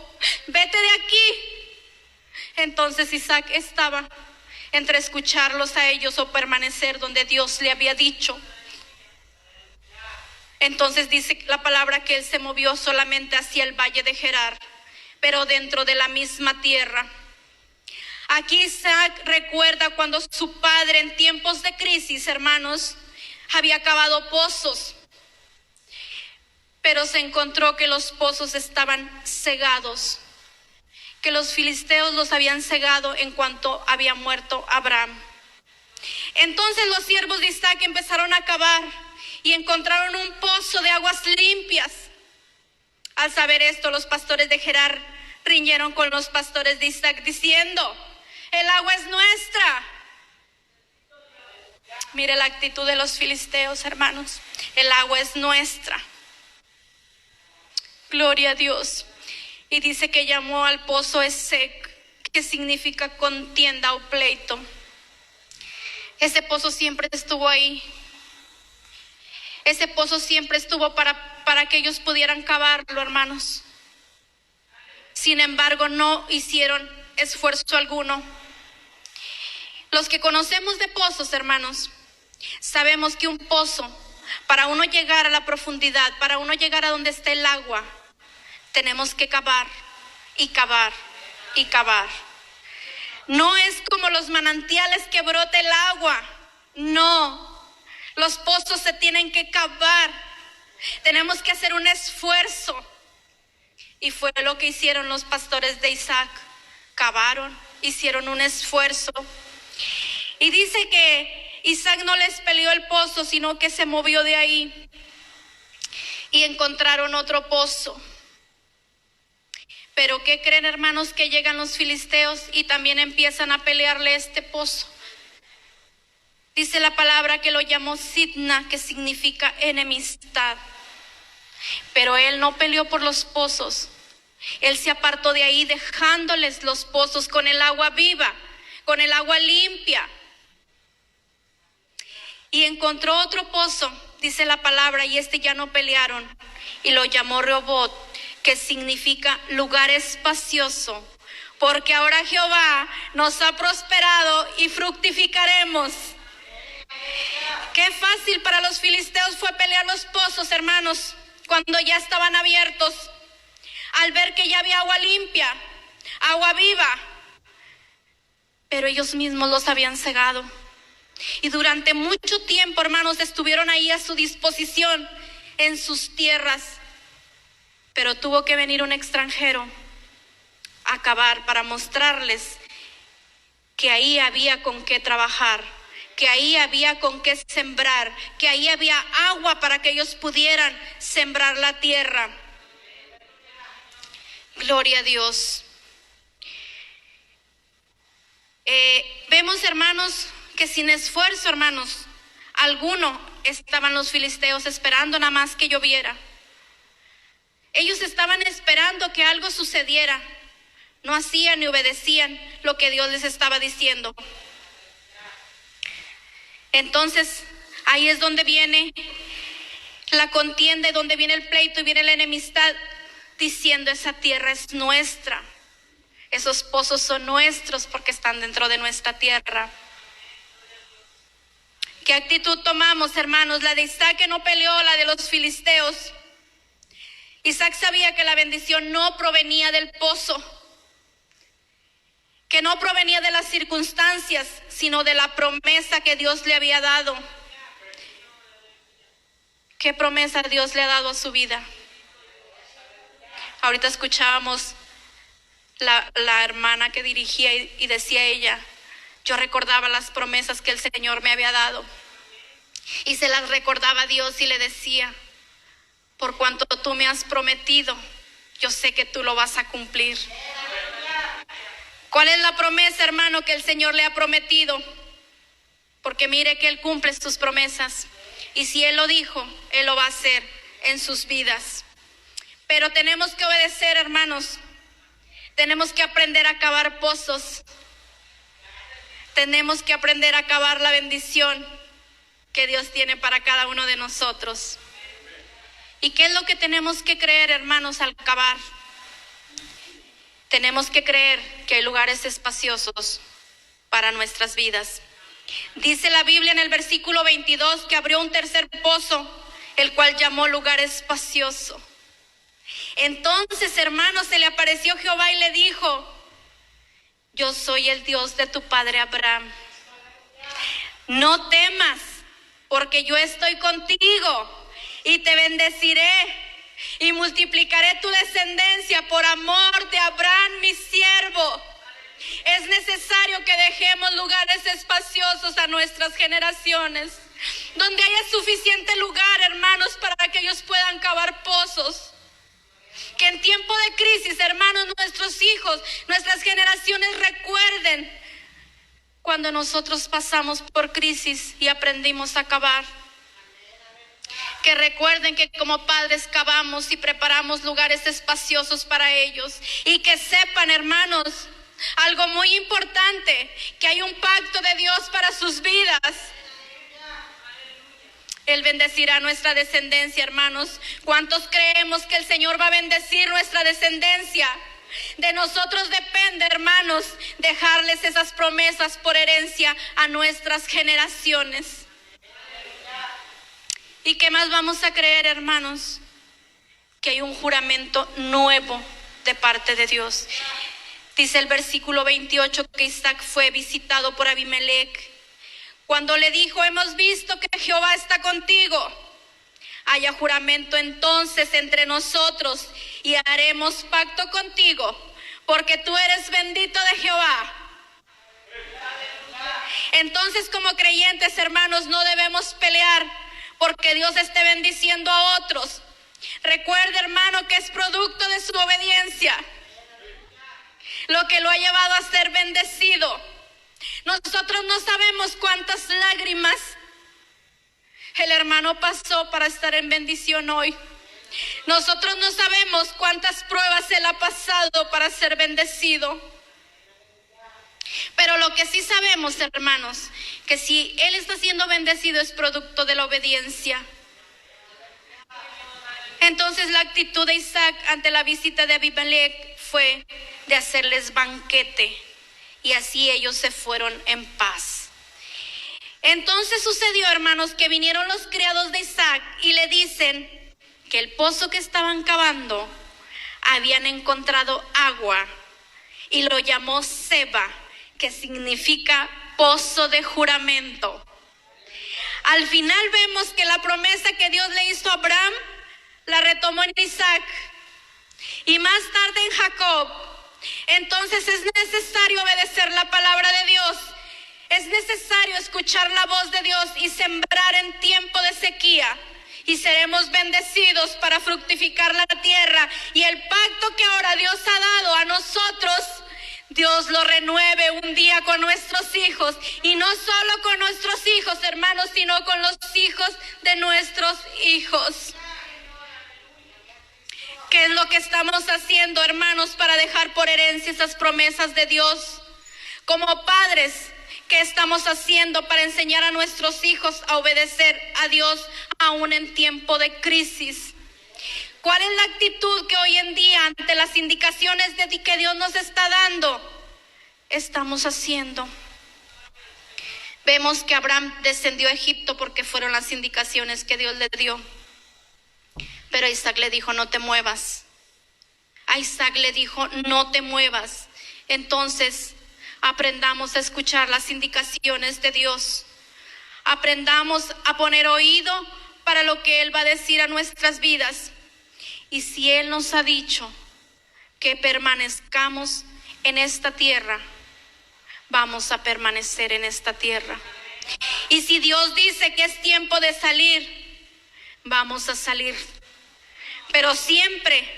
Vete de aquí. Entonces Isaac estaba entre escucharlos a ellos o permanecer donde Dios le había dicho. Entonces dice la palabra que él se movió solamente hacia el valle de Gerar, pero dentro de la misma tierra. Aquí Isaac recuerda cuando su padre, en tiempos de crisis, hermanos, había cavado pozos, pero se encontró que los pozos estaban cegados, que los filisteos los habían cegado en cuanto había muerto Abraham. Entonces los siervos de Isaac empezaron a cavar y encontraron un pozo de aguas limpias. Al saber esto, los pastores de Gerar riñeron con los pastores de Isaac diciendo: el agua es nuestra. Mire la actitud de los filisteos, hermanos. El agua es nuestra. Gloria a Dios. Y dice que llamó al pozo Esek, que significa contienda o pleito. Ese pozo siempre estuvo ahí. Ese pozo siempre estuvo para que ellos pudieran cavarlo, hermanos. Sin embargo, no hicieron esfuerzo alguno. Los que conocemos de pozos, hermanos, sabemos que un pozo, para uno llegar a la profundidad, para uno llegar a donde está el agua, tenemos que cavar y cavar y cavar. No es como los manantiales que brota el agua. No. Los pozos se tienen que cavar. Tenemos que hacer un esfuerzo. Y fue lo que hicieron los pastores de Isaac. Cavaron, hicieron un esfuerzo. Y dice que Isaac no les peleó el pozo, sino que se movió de ahí. Y encontraron otro pozo. Pero ¿qué creen, hermanos? Que llegan los filisteos y también empiezan a pelearle este pozo. Dice la palabra que lo llamó Sidna, que significa enemistad. Pero él no peleó por los pozos. Él se apartó de ahí, dejándoles los pozos con el agua viva, con el agua limpia. Y encontró otro pozo, dice la palabra, y ya no pelearon, y lo llamó Rehobot, que significa lugar espacioso, porque ahora Jehová nos ha prosperado y fructificaremos. Qué fácil para los filisteos fue pelear los pozos, hermanos, cuando ya estaban abiertos, al ver que ya había agua limpia, agua viva, pero ellos mismos los habían cegado. Y durante mucho tiempo, hermanos, estuvieron ahí a su disposición en sus tierras, pero tuvo que venir un extranjero a acabar para mostrarles que ahí había con qué trabajar, que ahí había con qué sembrar, que ahí había agua para que ellos pudieran sembrar la tierra. Gloria a Dios. Vemos, hermanos, que sin esfuerzo, hermanos, alguno, estaban los filisteos esperando nada más que lloviera. Ellos estaban esperando que algo sucediera. No hacían ni obedecían lo que Dios les estaba diciendo. Entonces, ahí es donde viene la contienda, donde viene el pleito y viene la enemistad, diciendo: esa tierra es nuestra. Esos pozos son nuestros porque están dentro de nuestra tierra. ¿Qué actitud tomamos, hermanos? La de Isaac, que no peleó, la de los filisteos. Isaac sabía que la bendición no provenía del pozo, que no provenía de las circunstancias, sino de la promesa que Dios le había dado. ¿Qué promesa Dios le ha dado a su vida? Ahorita escuchábamos la hermana que dirigía y decía ella: yo recordaba las promesas que el Señor me había dado, y se las recordaba a Dios y le decía: por cuanto tú me has prometido, yo sé que tú lo vas a cumplir. ¿Cuál es la promesa, hermano, que el Señor le ha prometido? Porque mire que Él cumple sus promesas, y si Él lo dijo, Él lo va a hacer en sus vidas. Pero tenemos que obedecer, hermanos. Tenemos que aprender a cavar pozos. Tenemos que aprender a cavar la bendición que Dios tiene para cada uno de nosotros. ¿Y qué es lo que tenemos que creer, hermanos, al cavar? Tenemos que creer que hay lugares espaciosos para nuestras vidas. Dice la Biblia en el versículo 22 que abrió un tercer pozo, el cual llamó lugar espacioso. Entonces, hermanos, se le apareció Jehová y le dijo: yo soy el Dios de tu padre Abraham. No temas, porque yo estoy contigo y te bendeciré y multiplicaré tu descendencia por amor de Abraham, mi siervo. Es necesario que dejemos lugares espaciosos a nuestras generaciones, donde haya suficiente lugar, hermanos, para que ellos puedan cavar pozos. Que en tiempo de crisis, hermanos, nuestros hijos, nuestras generaciones recuerden cuando nosotros pasamos por crisis y aprendimos a cavar. Que recuerden que como padres cavamos y preparamos lugares espaciosos para ellos. Y que sepan, hermanos, algo muy importante, que hay un pacto de Dios para sus vidas. Él bendecirá nuestra descendencia, hermanos. ¿Cuántos creemos que el Señor va a bendecir nuestra descendencia? De nosotros depende, hermanos, dejarles esas promesas por herencia a nuestras generaciones. ¿Y qué más vamos a creer, hermanos? Que hay un juramento nuevo de parte de Dios. Dice el versículo 28 que Isaac fue visitado por Abimelech. Cuando le dijo: hemos visto que Jehová está contigo, haya juramento entonces entre nosotros y haremos pacto contigo, porque tú eres bendito de Jehová. Entonces, como creyentes, hermanos, no debemos pelear porque Dios esté bendiciendo a otros. Recuerde, hermano, que es producto de su obediencia lo que lo ha llevado a ser bendecido. Nosotros no sabemos cuántas lágrimas el hermano pasó para estar en bendición hoy. Nosotros no sabemos cuántas pruebas él ha pasado para ser bendecido. Pero lo que sí sabemos, hermanos, que si él está siendo bendecido es producto de la obediencia. Entonces la actitud de Isaac ante la visita de Abimelech fue de hacerles banquete, y así ellos se fueron en paz. Entonces sucedió, hermanos, que vinieron los criados de Isaac y le dicen que el pozo que estaban cavando habían encontrado agua, y lo llamó Seba, que significa pozo de juramento. Al final vemos que la promesa que Dios le hizo a Abraham la retomó en Isaac y más tarde en Jacob. Entonces es necesario obedecer la palabra de Dios. Es necesario escuchar la voz de Dios y sembrar en tiempo de sequía, y seremos bendecidos para fructificar la tierra. Y el pacto que ahora Dios ha dado a nosotros, Dios lo renueve un día con nuestros hijos, y no solo con nuestros hijos, hermanos, sino con los hijos de nuestros hijos. ¿Qué es lo que estamos haciendo, hermanos, para dejar por herencia esas promesas de Dios? Como padres, ¿qué estamos haciendo para enseñar a nuestros hijos a obedecer a Dios aún en tiempo de crisis? ¿Cuál es la actitud que hoy en día, ante las indicaciones que Dios nos está dando, estamos haciendo? Vemos que Abraham descendió a Egipto porque fueron las indicaciones que Dios le dio. Pero Isaac le dijo, no te muevas. A Isaac le dijo, no te muevas. Entonces, aprendamos a escuchar las indicaciones de Dios. Aprendamos a poner oído para lo que Él va a decir a nuestras vidas. Y si Él nos ha dicho que permanezcamos en esta tierra, vamos a permanecer en esta tierra. Y si Dios dice que es tiempo de salir, vamos a salir. Pero siempre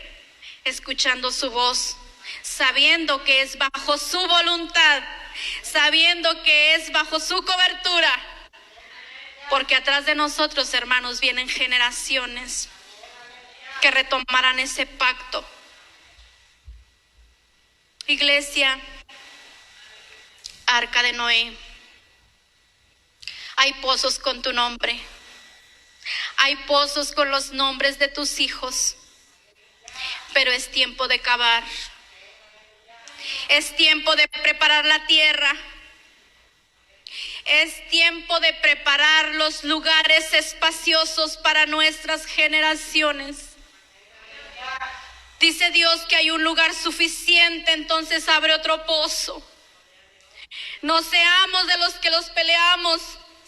escuchando su voz, sabiendo que es bajo su voluntad, sabiendo que es bajo su cobertura, porque atrás de nosotros, hermanos, vienen generaciones que retomarán ese pacto. Iglesia, Arca de Noé, hay pozos con tu nombre, hay pozos con los nombres de tus hijos, pero es tiempo de cavar. Es tiempo de preparar la tierra. Es tiempo de preparar los lugares espaciosos para nuestras generaciones. Dice Dios que hay un lugar suficiente, entonces abre otro pozo. No seamos de los que los peleamos,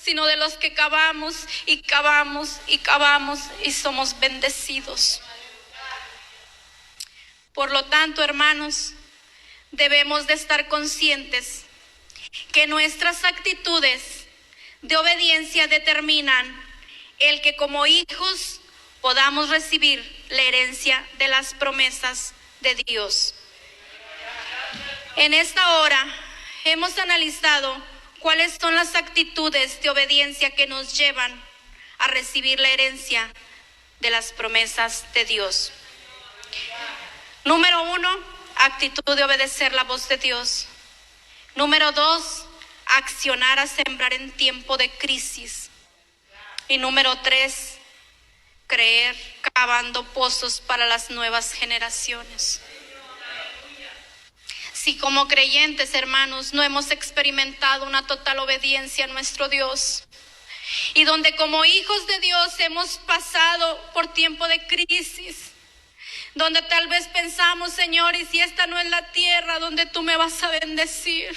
sino de los que cavamos y cavamos y cavamos y somos bendecidos. Por lo tanto, hermanos, debemos de estar conscientes que nuestras actitudes de obediencia determinan el que como hijos podamos recibir la herencia de las promesas de Dios. En esta hora hemos analizado cuáles son las actitudes de obediencia que nos llevan a recibir la herencia de las promesas de Dios. Número 1, actitud de obedecer la voz de Dios. Número 2, accionar a sembrar en tiempo de crisis. Y número 3, creer cavando pozos para las nuevas generaciones. Si como creyentes, hermanos, no hemos experimentado una total obediencia a nuestro Dios, y donde como hijos de Dios hemos pasado por tiempo de crisis, donde tal vez pensamos, Señor, y si esta no es la tierra donde tú me vas a bendecir,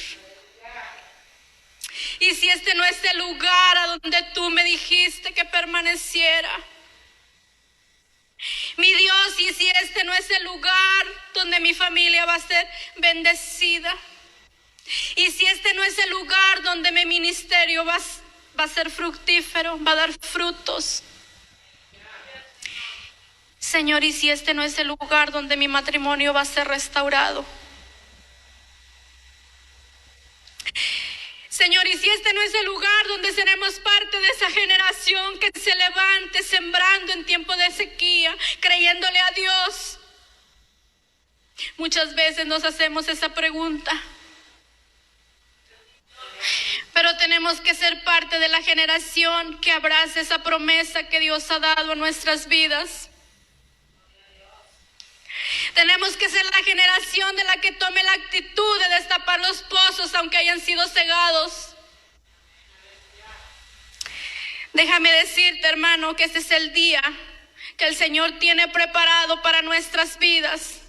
y si este no es el lugar a donde tú me dijiste que permaneciera, mi Dios, y si este no es el lugar donde mi familia va a ser bendecida, y si este no es el lugar donde mi ministerio va a ser fructífero, va a dar frutos, Señor, y si este no es el lugar donde mi matrimonio va a ser restaurado, Señor, y si este no es el lugar donde seremos parte de esa generación que se levante sembrando en tiempo de sequía, creyéndole a Dios. Muchas veces nos hacemos esa pregunta: Pero tenemos que ser parte de la generación que abrace esa promesa que Dios ha dado a nuestras vidas. Tenemos que ser la generación de la que tome la actitud de destapar los pozos aunque hayan sido cegados. Déjame decirte, hermano, que este es el día que el Señor tiene preparado para nuestras vidas,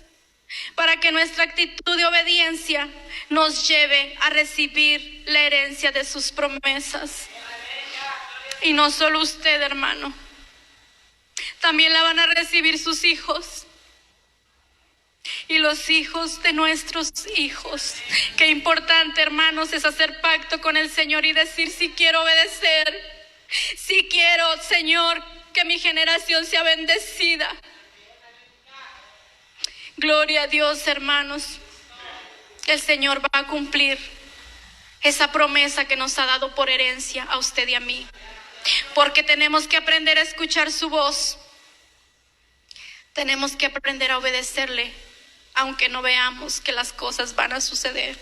para que nuestra actitud de obediencia nos lleve a recibir la herencia de sus promesas. Y no solo usted, hermano, también la van a recibir sus hijos y los hijos de nuestros hijos. Qué importante, hermanos, es hacer pacto con el Señor y decir: sí quiero obedecer, sí quiero, Señor, que mi generación sea bendecida. Gloria a Dios, hermanos. El Señor va a cumplir esa promesa que nos ha dado por herencia a usted y a mí, porque tenemos que aprender a escuchar su voz. Tenemos que aprender a obedecerle, aunque no veamos que las cosas van a suceder.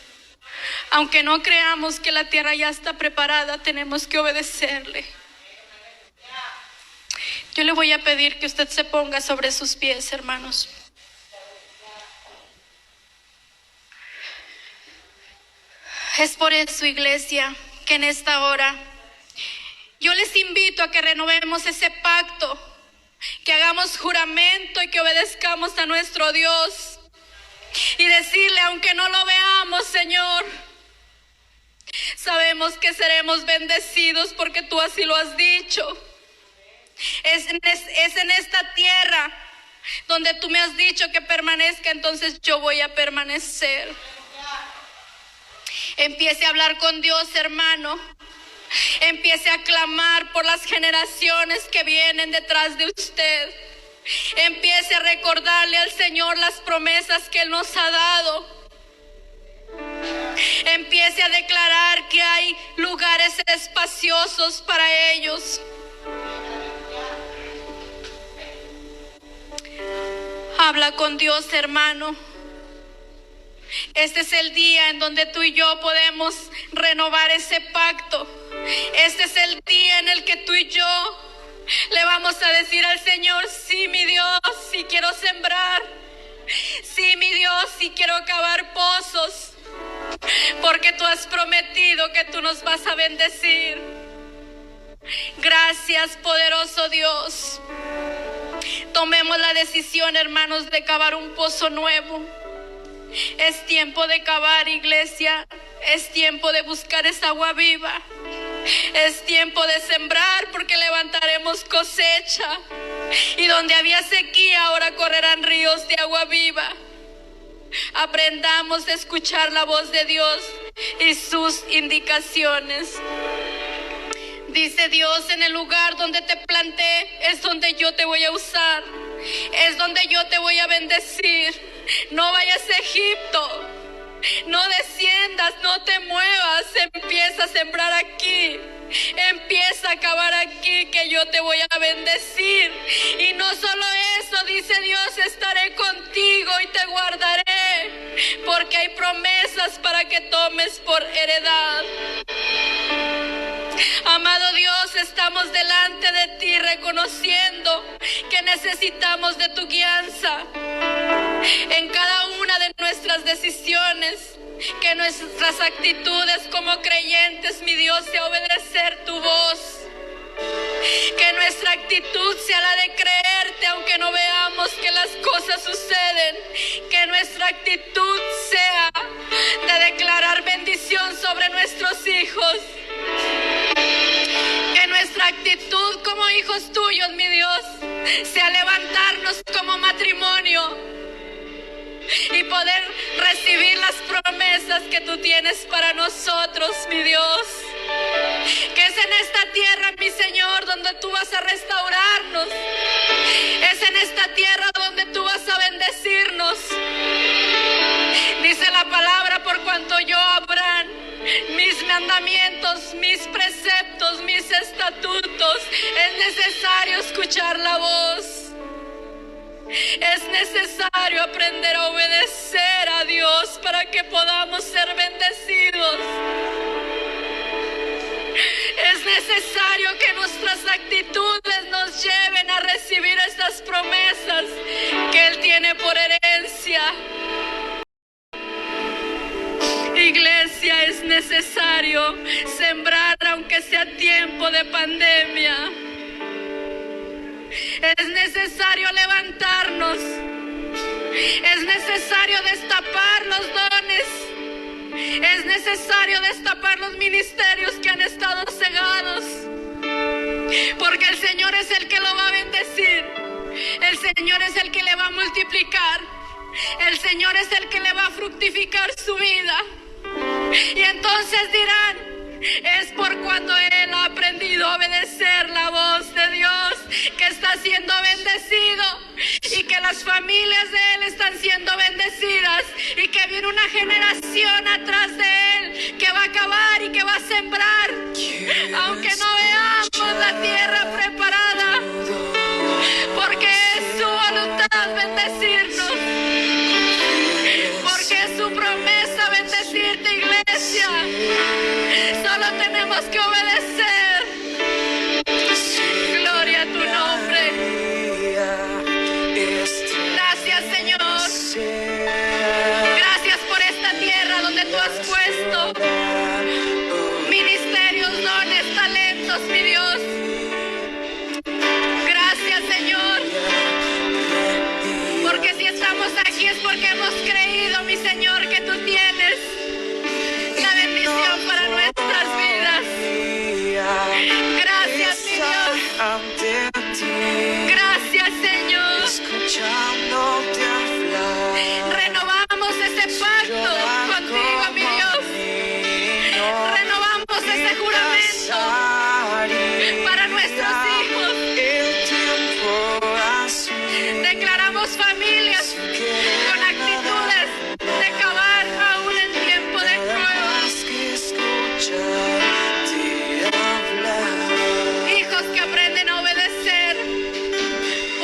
Aunque no creamos que la tierra ya está preparada, tenemos que obedecerle. Yo le voy a pedir que usted se ponga sobre sus pies, hermanos. Es por eso, iglesia, que en esta hora yo les invito a que renovemos ese pacto, que hagamos juramento y que obedezcamos a nuestro Dios y decirle, aunque no lo veamos, Señor, sabemos que seremos bendecidos porque tú así lo has dicho. Es en esta tierra donde tú me has dicho que permanezca, entonces yo voy a permanecer. Empiece a hablar con Dios, hermano. Empiece a clamar por las generaciones que vienen detrás de usted. Empiece a recordarle al Señor las promesas que Él nos ha dado. Empiece a declarar que hay lugares espaciosos para ellos. Habla con Dios, hermano. Este es el día en donde tú y yo podemos renovar ese pacto. Este es el día en el que tú y yo le vamos a decir al Señor: sí, mi Dios, sí quiero sembrar. Sí, mi Dios, sí quiero cavar pozos, porque tú has prometido que tú nos vas a bendecir. Gracias, poderoso Dios. Tomemos la decisión, hermanos, de cavar un pozo nuevo. Es tiempo de cavar, iglesia. Es tiempo de buscar esa agua viva. Es tiempo de sembrar, porque levantaremos cosecha. Y donde había sequía, ahora correrán ríos de agua viva. Aprendamos a escuchar la voz de Dios y sus indicaciones. Dice Dios: en el lugar donde te planté es donde yo te voy a usar, es donde yo te voy a bendecir. No vayas a Egipto, no desciendas, no te muevas, empieza a sembrar aquí, empieza a cavar aquí, que yo te voy a bendecir. Y no solo eso, dice Dios: estaré contigo y te guardaré, porque hay promesas para que tomes por heredad. Amado Dios, estamos delante de ti reconociendo que necesitamos de tu guianza en cada una de nuestras decisiones, que nuestras actitudes como creyentes, mi Dios, sea obedecer tu voz. Que nuestra actitud sea la de creerte aunque no veamos que las cosas suceden. Que nuestra actitud sea de declarar bendición sobre nuestros hijos. Que nuestra actitud como hijos tuyos, mi Dios, sea levantarnos como matrimonio y poder recibir las promesas que tú tienes para nosotros, mi Dios. Que es en esta tierra, mi Señor, donde tú vas a restaurarnos. Es en esta tierra donde tú vas a bendecirnos. Dice la palabra: por cuanto yo, Abraham, mis mandamientos, mis preceptos, mis estatutos, es necesario escuchar la voz. Es necesario aprender a obedecer a Dios para que podamos ser bendecidos. Es necesario que nuestras actitudes nos lleven a recibir estas promesas que Él tiene por herencia. Iglesia, es necesario sembrar aunque sea tiempo de pandemia. Es necesario levantarnos. Es necesario destapar los dones. Es necesario destapar los ministerios que han estado cegados. Porque el Señor es el que lo va a bendecir. El Señor es el que le va a multiplicar. El Señor es el que le va a fructificar su vida. Y entonces dirán, es por cuando Él ha aprendido a obedecer la voz de Dios que está siendo bendecido, y que las familias de Él están siendo bendecidas, y que viene una generación atrás de Él que va a acabar y que va a sembrar, aunque no veamos la tierra preparada, porque es su voluntad bendecirnos, porque es su promesa bendecirte, iglesia. Solo tenemos que obedecer. Gloria a tu nombre. Gracias, Señor. Gracias por esta tierra donde tú has puesto ministerios, dones, talentos, mi Dios. Gracias, Señor. Porque si estamos aquí es porque hemos creído, mi Señor, que tú tienes la bendición para nuestras vidas. Gracias, mi Dios. Gracias, Señor. Renovamos ese pacto contigo, mi Dios. Renovamos ese juramento para nuestros hijos. Declaramos familias con actitudes de cavar aún en tiempo de pruebas. Hijos que aprenden a obedecer,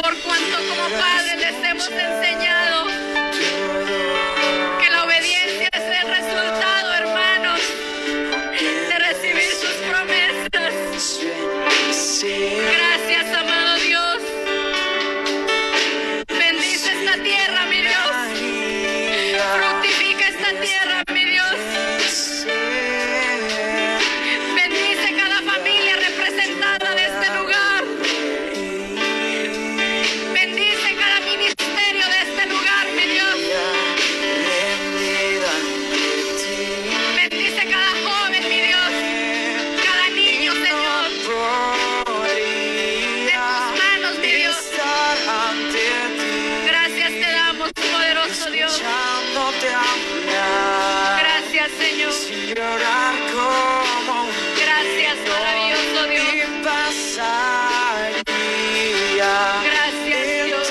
por cuanto como padres les hemos enseñado que la obediencia es el resultado, hermanos, de recibir sus promesas. Gracias, amado Dios. Bendice esta tierra, mi Dios. Fructifica esta tierra, mi Dios. Bendice cada familia representada de este lugar. Bendice cada ministerio de este lugar, mi Dios. Bendice cada joven, mi Dios. Cada niño, Señor. De tus manos, mi Dios. Gracias te damos, poderoso Dios. Gracias, Señor. Gracias, maravilloso Dios. Gracias, Dios.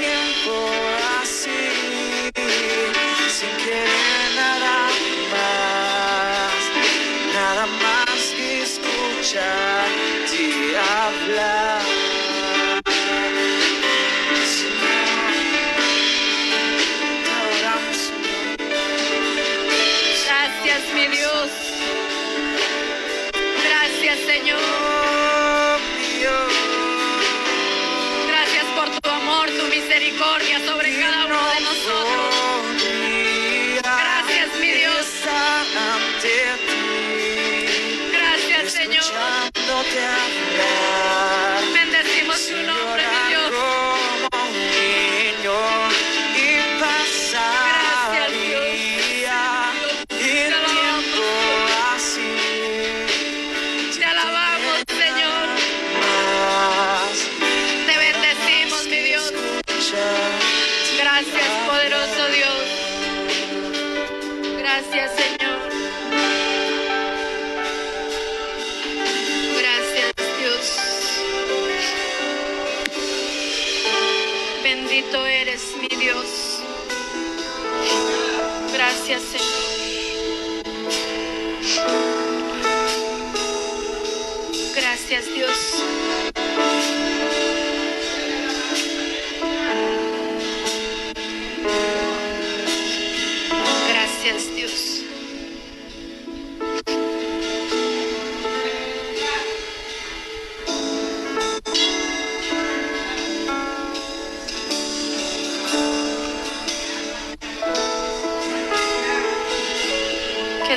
Nada más que escucharte hablar. Gracias, mi Dios. Gracias, Señor. Gracias por tu amor, tu misericordia sobre cada uno de nosotros. Gracias, mi Dios. Gracias, Señor. Bendecimos tu nombre, mi Dios. Gracias, Dios. Te alabamos, Señor. Te bendecimos, mi Dios. Gracias, poderoso Dios. Gracias, Señor. Gracias, Dios. Bendito eres, mi Dios. Gracias, Señor. Gracias, Dios. Gracias, Dios.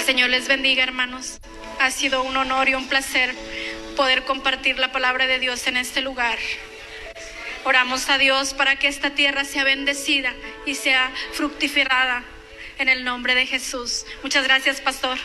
Señor les bendiga, hermanos. Ha sido un honor y un placer poder compartir la palabra de Dios en este lugar. Oramos a Dios para que esta tierra sea bendecida y sea fructificada en el nombre de Jesús. Muchas gracias, pastor.